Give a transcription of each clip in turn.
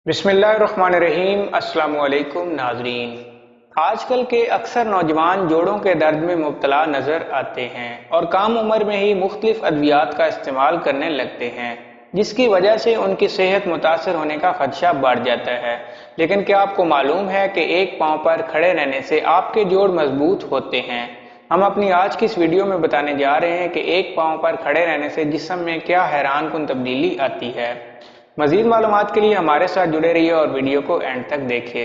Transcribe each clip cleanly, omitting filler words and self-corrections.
बिस्मिल्लाहिर्रहमानिर्रहीम। अस्सलामु अलैकुम नाजरीन। आजकल के अक्सर नौजवान जोड़ों के दर्द में मुब्तला नज़र आते हैं और कम उम्र में ही मुख्तलिफ अद्वियात का इस्तेमाल करने लगते हैं, जिसकी वजह से उनकी सेहत मुतासर होने का खदशा बढ़ जाता है। लेकिन क्या आपको मालूम है कि एक पाँव पर खड़े रहने से आपके जोड़ मजबूत होते हैं? हम अपनी आज की इस वीडियो में बताने जा रहे हैं कि एक पाँव पर खड़े रहने से जिस्म में क्या हैरान कुन तब्दीली आती है। मजीद मालूमात के लिए हमारे साथ जुड़े रहिए और वीडियो को एंड तक देखिए।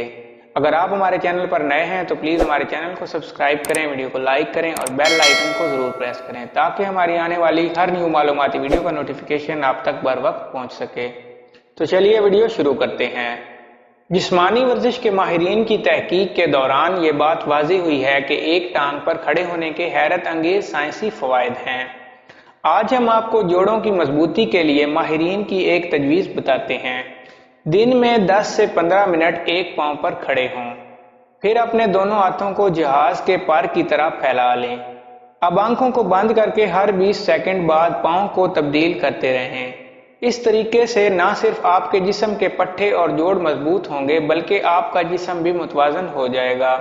अगर आप हमारे चैनल पर नए हैं तो प्लीज़ हमारे चैनल को सब्सक्राइब करें, वीडियो को लाइक करें और बेल आइकन को ज़रूर प्रेस करें ताकि हमारी आने वाली हर न्यू मालूमाती वीडियो का नोटिफिकेशन आप तक बर वक्त पहुँच सके। तो चलिए वीडियो शुरू करते हैं। जिस्मानी वर्जिश के माहिरीन की तहकीक के दौरान ये बात वाज़ेह हुई है कि एक टांग पर खड़े होने के हैरत अंगेज साइंसी फ़वाइद हैं। आज हम आपको जोड़ों की मजबूती के लिए माहिरीन की एक तजवीज़ बताते हैं। दिन में 10 से 15 मिनट एक पाँव पर खड़े हों, फिर अपने दोनों हाथों को जहाज के पर की तरह फैला लें। अब आंखों को बंद करके हर 20 सेकंड बाद पाँव को तब्दील करते रहें। इस तरीके से न सिर्फ आपके जिस्म के पट्टे और जोड़ मजबूत होंगे बल्कि आपका जिस्म भी मुतवाजन हो जाएगा।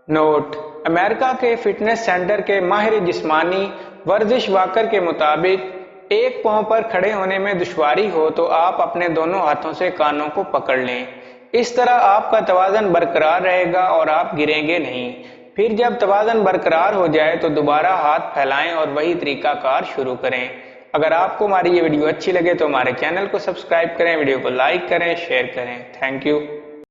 नोट: अमेरिका के फिटनेस सेंटर के माहिर जिस्मानी वर्जिश वाकर के मुताबिक एक पाँव पर खड़े होने में दुश्वारी हो तो आप अपने दोनों हाथों से कानों को पकड़ लें। इस तरह आपका तवाज़न बरकरार रहेगा और आप गिरेंगे नहीं। फिर जब तवाज़न बरकरार हो जाए तो दोबारा हाथ फैलाएं और वही तरीकाकार शुरू करें। अगर आपको हमारी ये वीडियो अच्छी लगे तो हमारे चैनल को सब्सक्राइब करें, वीडियो को लाइक करें, शेयर करें। Thank you.